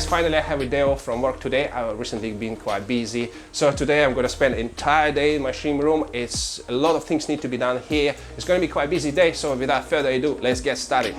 finally I have a day off from work today. I've recently been quite busy, so today I'm gonna spend an entire day in my shrimp room. It's a lot of things need to be done here. It's gonna be quite a busy day, so without further ado, let's get started.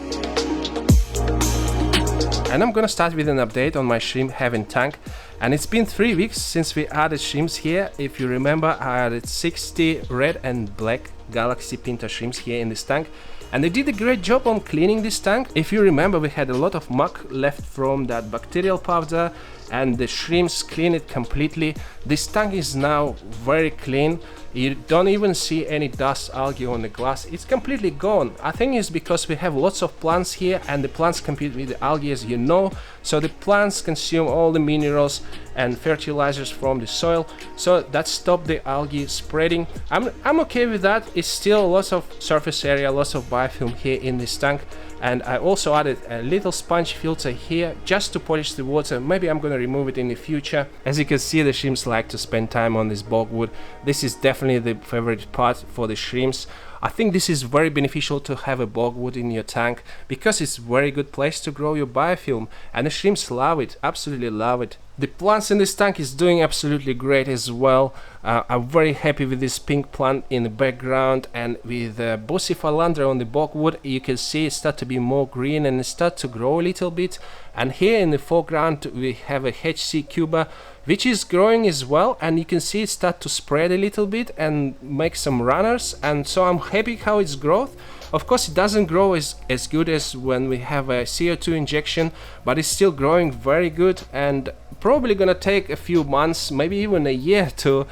And I'm gonna start with an update on my shrimp having tank. And it's been 3 weeks since we added shrimps here. If you remember, I added 60 red and black Galaxy Pinta shrimps here in this tank. And they did a great job on cleaning this tank. If you remember, we had a lot of muck left from that bacterial powder, and the shrimps cleaned it completely. This tank is now very clean. You don't even see any dust algae on the glass. It's completely gone. I think it's because we have lots of plants here, and the plants compete with the algae, as you know. So the plants consume all the minerals and fertilizers from the soil, so that stopped the algae spreading. I'm okay with that. It's still lots of surface area, lots of biofilm here in this tank. And I also added a little sponge filter here just to polish the water. Maybe I'm gonna remove it in the future. As you can see, the shrimps like to spend time on this bogwood. This is definitely the favorite part for the shrimps. I think this is very beneficial to have a bogwood in your tank because it's a very good place to grow your biofilm, and the shrimps love it, absolutely love it. The plants in this tank is doing absolutely great as well. I'm very happy with this pink plant in the background, and with Bucephalandra on the bogwood. You can see it start to be more green and it start to grow a little bit. And here in the foreground we have a HC Cuba, which is growing as well, and you can see it start to spread a little bit and make some runners, and so I'm happy how it's growth. Of course, it doesn't grow as good as when we have a CO2 injection, but it's still growing very good, and probably gonna take a few months, maybe even a year to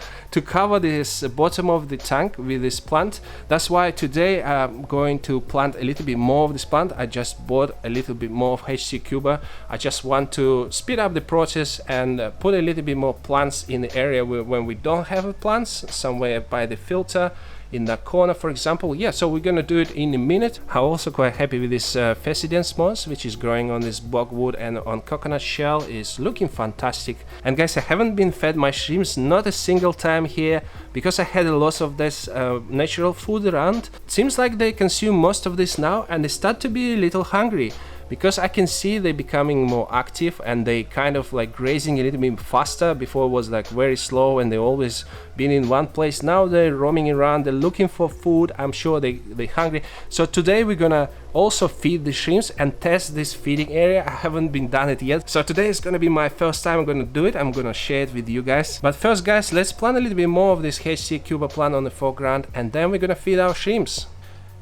cover this bottom of the tank with this plant. That's why today I'm going to plant a little bit more of this plant. I just bought a little bit more of HC Cuba. I just want to speed up the process and put a little bit more plants in the area when we don't have plants, somewhere by the filter in that corner, for example. Yeah, so we're gonna do it in a minute. I'm also quite happy with this Phesidens moss, which is growing on this bogwood and on coconut shell. Is looking fantastic. And guys, I haven't been fed my shrimps not a single time here because I had a lot of this natural food around. It seems like they consume most of this now, and they start to be a little hungry, because I can see they're becoming more active and they kind of like grazing a little bit faster. Before it was like very slow and they always been in one place. Now they're roaming around, they're looking for food. I'm sure they're hungry. So today we're gonna also feed the shrimps and test this feeding area. I haven't been done it yet, so today is gonna be my first time I'm gonna do it. I'm gonna share it with you guys. But first guys, let's plant a little bit more of this HC Cuba plant on the foreground, and then we're gonna feed our shrimps.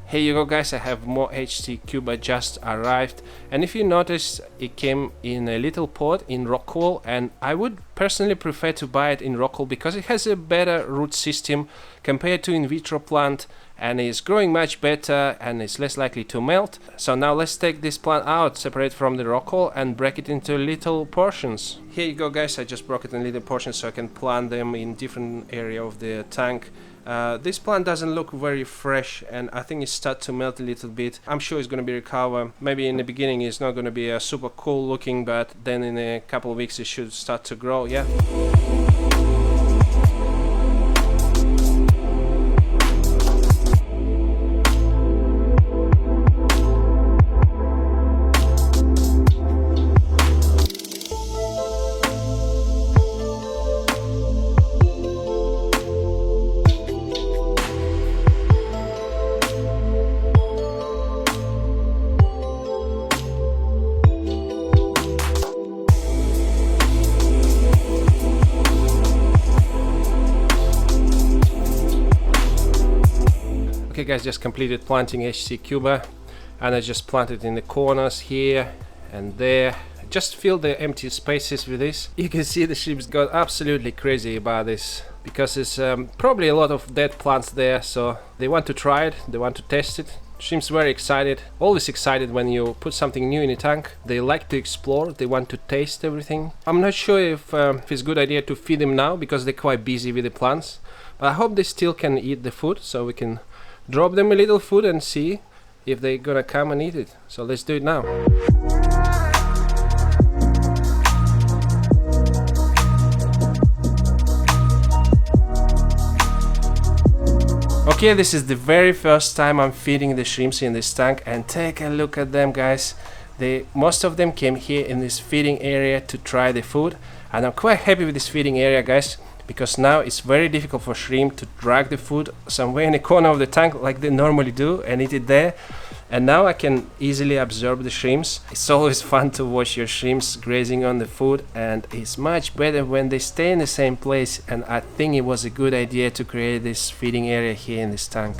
Here you go guys, I have more HC Cuba just arrived, and if you notice, it came in a little pot in rock wool, and I would personally prefer to buy it in rock wool because it has a better root system compared to in vitro plant, and is growing much better and is less likely to melt. So now let's take this plant out, separate from the rock wool, and break it into little portions. Here you go guys, I just broke it in little portions so I can plant them in different area of the tank. This plant doesn't look very fresh, and I think it starts to melt a little bit. I'm sure it's going to be recovered. Maybe in the beginning it's not going to be super cool looking, but then in a couple of weeks it should start to grow, yeah. Okay guys, just completed planting HC Cuba, and I just planted in the corners here and there. Just fill the empty spaces with this. You can see the shrimps got absolutely crazy about this because there's probably a lot of dead plants there, so they want to try it, they want to test it. Shrimps very excited, always excited when you put something new in a tank. They like to explore, they want to taste everything. I'm not sure if it's a good idea to feed them now because they're quite busy with the plants, but I hope they still can eat the food, so we can drop them a little food and see if they're gonna come and eat it. So let's do it now. Okay, this is the very first time I'm feeding the shrimps in this tank, and take a look at them guys. Most of them came here in this feeding area to try the food, and I'm quite happy with this feeding area, guys, because now it's very difficult for shrimp to drag the food somewhere in the corner of the tank like they normally do and eat it there. And now I can easily absorb the shrimps. It's always fun to watch your shrimps grazing on the food, and it's much better when they stay in the same place, and I think it was a good idea to create this feeding area here in this tank.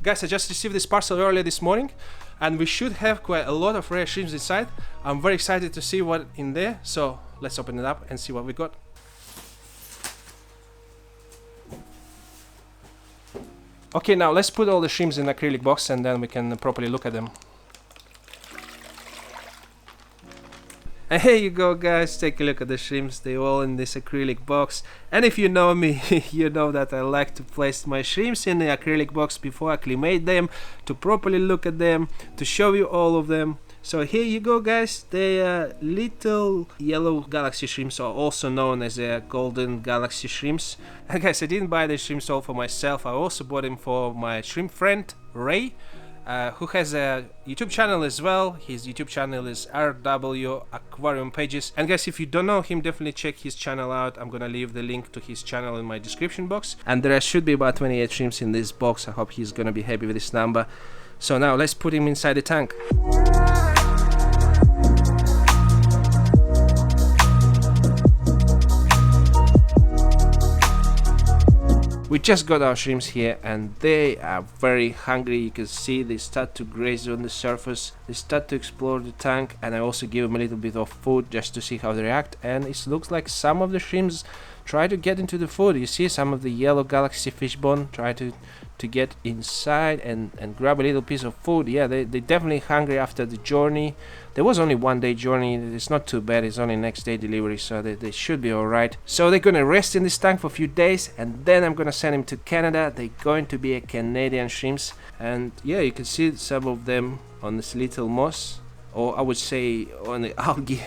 Guys, I just received this parcel earlier this morning, and we should have quite a lot of rare shrimps inside. I'm very excited to see what's in there, so let's open it up and see what we got. Okay, now let's put all the shrimps in an acrylic box and then we can properly look at them. And here you go, guys, take a look at the shrimps. They're all in this acrylic box. And if you know me, you know that I like to place my shrimps in the acrylic box before I acclimate them, to properly look at them, to show you all of them. So here you go, guys. They are little yellow galaxy shrimps, or also known as golden galaxy shrimps. And guys, I didn't buy the shrimps all for myself. I also bought them for my shrimp friend Ray, who has a YouTube channel as well. His YouTube channel is RW Aquarium Pages. And guys, if you don't know him, definitely check his channel out. I'm gonna leave the link to his channel in my description box. And there should be about 28 shrimps in this box. I hope he's gonna be happy with this number. So now let's put him inside the tank. We just got our shrimps here and they are very hungry. You can see they start to graze on the surface, they start to explore the tank, and I also give them a little bit of food just to see how they react. And it looks like some of the shrimps try to get into the food. You see some of the yellow galaxy fishbone try to get inside and grab a little piece of food. Yeah, they're definitely hungry after the journey. There was only 1 day journey. It's not too bad. It's only next day delivery, so they should be alright. So they're gonna rest in this tank for a few days, and then I'm gonna send them to Canada. They're going to be a Canadian shrimps, and yeah, you can see some of them on this little moss, or I would say on the algae.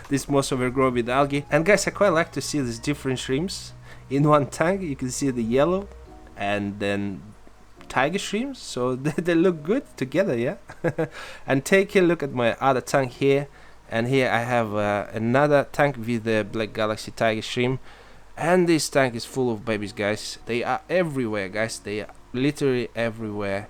This moss overgrown with algae. And guys, I quite like to see these different shrimps in one tank. You can see the yellow and then tiger shrimps, so they look good together, yeah. And take a look at my other tank here, and here I have another tank with the black galaxy tiger shrimp, and this tank is full of babies, guys. They are everywhere, guys. They are literally everywhere.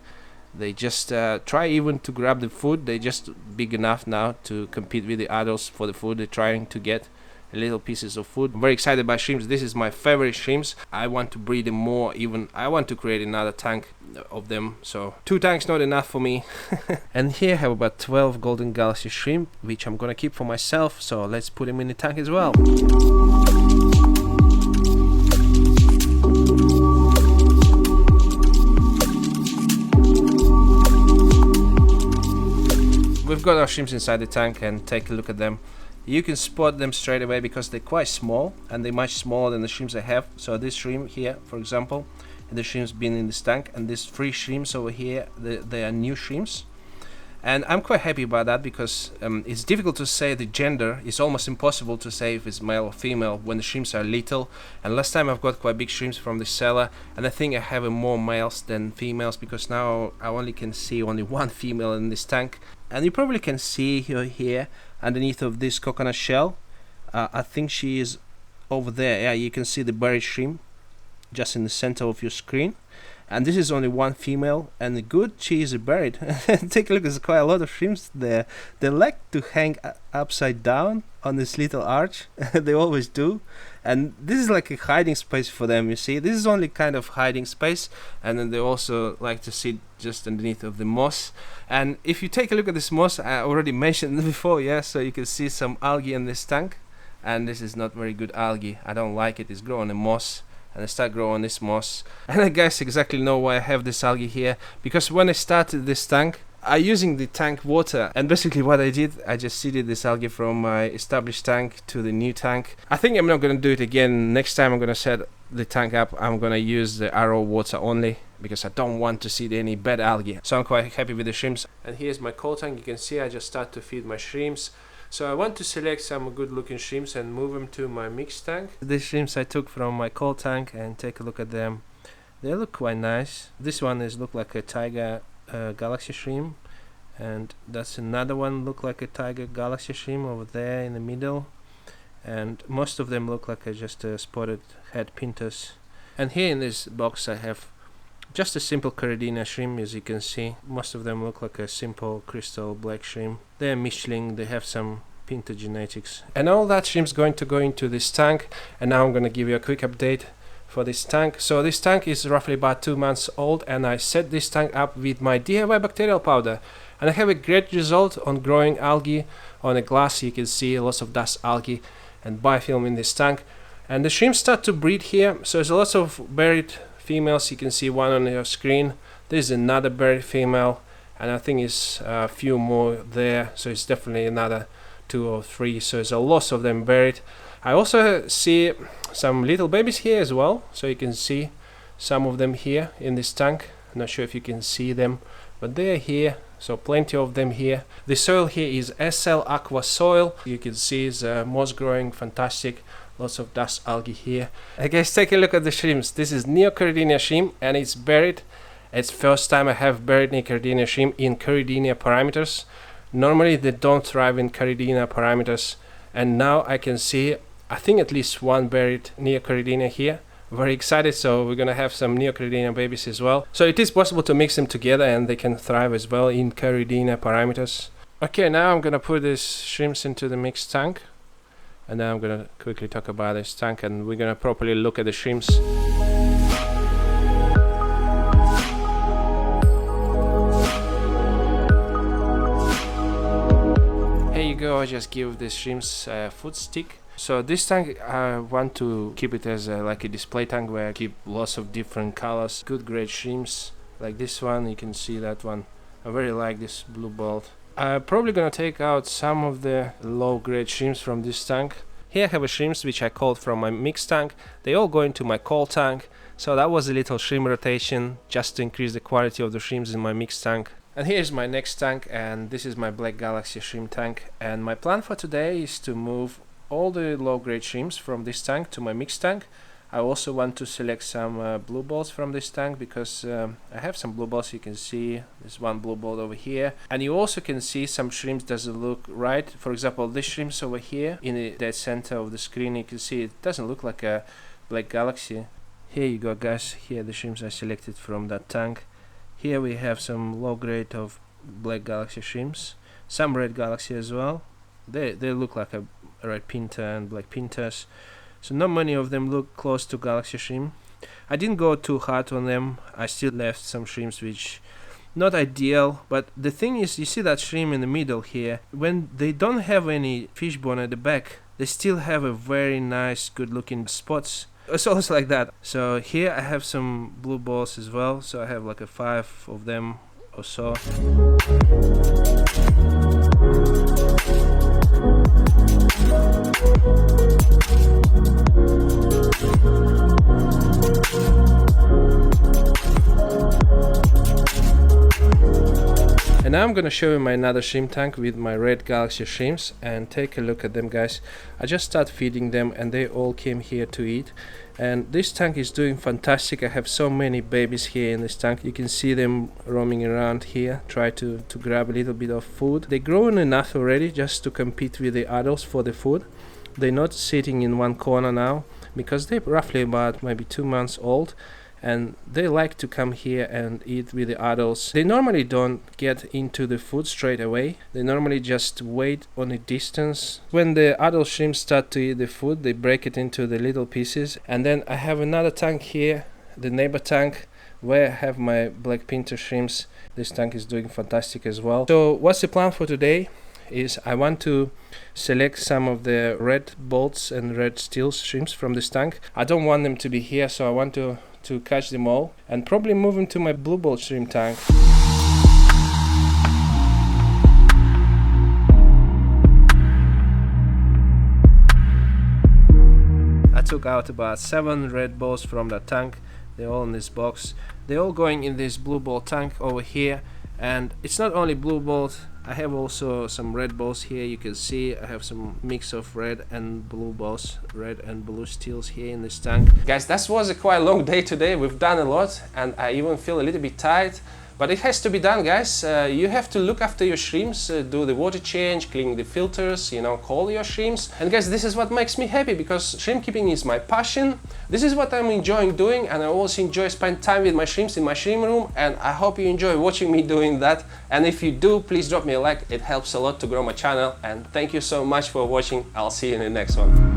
They just try even to grab the food. They're just big enough now to compete with the adults for the food. They're trying to get little pieces of food. I'm very excited by shrimps. This is my favorite shrimps. I want to breed them more. Even I want to create another tank of them, so 2 tanks not enough for me. And here I have about 12 golden galaxy shrimp, which I'm gonna keep for myself, so let's put them in the tank as well. We've got our shrimps inside the tank, and take a look at them. You can spot them straight away because they're quite small, and they're much smaller than the shrimps I have. So this shrimp here, for example, and the shrimps been in this tank, and these 3 shrimps over here, they are new shrimps. And I'm quite happy about that, because it's difficult to say the gender. It's almost impossible to say if it's male or female when the shrimps are little. And last time I've got quite big shrimps from the seller, and I think I have more males than females, because now I only can see only 1 female in this tank. And you probably can see her here underneath of this coconut shell. I think she is over there. Yeah, you can see the buried shrimp just in the center of your screen. And this is only 1 female, and the good, she is buried. Take a look, there's quite a lot of shrimps there. They like to hang upside down on this little arch. They always do. And this is like a hiding space for them, you see. This is only kind of hiding space. And then they also like to sit just underneath of the moss. And if you take a look at this moss, I already mentioned it before, yeah, so you can see some algae in this tank. And this is not very good algae. I don't like it. It's growing in moss. And I start growing this moss, and I guys exactly know why I have this algae here, because when I started this tank, I using the tank water, and basically what I did, I just seeded this algae from my established tank to the new tank. I think I'm not gonna do it again. Next time I'm gonna set the tank up, I'm gonna use the RO water only, because I don't want to seed any bad algae. So I'm quite happy with the shrimps. And here's my cold tank. You can see I just start to feed my shrimps. So I want to select some good looking shrimps and move them to my mixed tank. These shrimps I took from my cold tank, and take a look at them. They look quite nice. This one is look like a tiger galaxy shrimp, and that's another one look like a tiger galaxy shrimp over there in the middle, and most of them look like just a spotted head pintas. And here in this box I have just a simple Caridina shrimp. As you can see, most of them look like a simple crystal black shrimp. They're Michelin, they have some pinta genetics. And all that shrimp's going to go into this tank, and now I'm going to give you a quick update for this tank. So this tank is roughly about 2 months old, and I set this tank up with my DIY bacterial powder, and I have a great result on growing algae on a glass. You can see lots of dust algae and biofilm in this tank, and the shrimps start to breed here. So there's lots of buried females. You can see one on your screen. There's another buried female, and I think it's a few more there, so it's definitely another 2 or 3. So there's a lot of them buried. I also see some little babies here as well, so you can see some of them here in this tank. I'm not sure if you can see them, but they're here, so plenty of them here. The soil here is SL Aqua soil. You can see it's moss growing, fantastic. Lots of dust algae here. Hey guys, take a look at the shrimps. This is Neocaridina shrimp, and it's buried. It's first time I have buried Neocaridina shrimp in Caridina parameters. Normally they don't thrive in Caridina parameters, and now I can see I think at least one buried Neocaridina here. Very excited, so we're gonna have some Neocaridina babies as well. So it is possible to mix them together and they can thrive as well in Caridina parameters. Okay, now I'm gonna put these shrimps into the mixed tank, and now I'm gonna quickly talk about this tank, and we're gonna properly look at the shrimps. Here you go, I just give the shrimps a food stick. So this tank, I want to keep it as like a display tank where I keep lots of different colors, good grade shrimps, like this one. You can see that one. I very like this blue bolt. I'm probably gonna take out some of the low grade shrimps from this tank. Here I have a shrimps which I called from my mixed tank. They all go into my cold tank. So that was a little shrimp rotation just to increase the quality of the shrimps in my mixed tank. And here's my next tank, and this is my Black Galaxy shrimp tank. And my plan for today is to move all the low grade shrimps from this tank to my mixed tank. I also want to select some blue balls from this tank, because I have some blue balls. You can see there's one blue ball over here, and you also can see some shrimps doesn't look right. For example, this shrimps over here in the dead center of the screen, you can see it doesn't look like a Black Galaxy. Here you go guys, here the shrimps I selected from that tank. Here we have some low grade of Black Galaxy shrimps, some Red Galaxy as well. They look like a red pinta and black pintas, so not many of them look close to Galaxy shrimp. I didn't go too hard on them. I still left some shrimps which not ideal, but the thing is, you see that shrimp in the middle here, when they don't have any fish bone at the back, they still have a very nice good looking spots. It's always like that. So here I have some blue balls as well, so I have like a 5 of them or so. And now I'm gonna show you my another shrimp tank with my Red Galaxy shrimps, and take a look at them guys. I just start feeding them and they all came here to eat, and this tank is doing fantastic. I have so many babies here in this tank. You can see them roaming around here, try to grab a little bit of food. They're grown enough already just to compete with the adults for the food. They're not sitting in one corner now, because they're roughly about maybe 2 months old, and they like to come here and eat with the adults. They normally don't get into the food straight away. They normally just wait on a distance. When the adult shrimps start to eat the food, they break it into the little pieces. And then I have another tank here, the neighbor tank, where I have my black pinta shrimps. This tank is doing fantastic as well. So what's the plan for today is I want to select some of the red bolts and red steel shrimps from this tank. I don't want them to be here, so I want to catch them all and probably move them to my blue bolt shrimp tank. I took out about 7 red balls from that tank. They're all in this box. They're all going in this blue ball tank over here, And it's not only blue balls, I have also some red balls here. You can see I have some mix of red and blue balls, red and blue steels here in this tank. Guys, that was a quite long day today. We've done a lot and I even feel a little bit tired. But it has to be done, guys. You have to look after your shrimps, do the water change, clean the filters, you know, call your shrimps. And guys, this is what makes me happy, because shrimp keeping is my passion. This is what I'm enjoying doing, and I also enjoy spending time with my shrimps in my shrimp room, and I hope you enjoy watching me doing that. And if you do, please drop me a like. It helps a lot to grow my channel. And thank you so much for watching. I'll see you in the next one.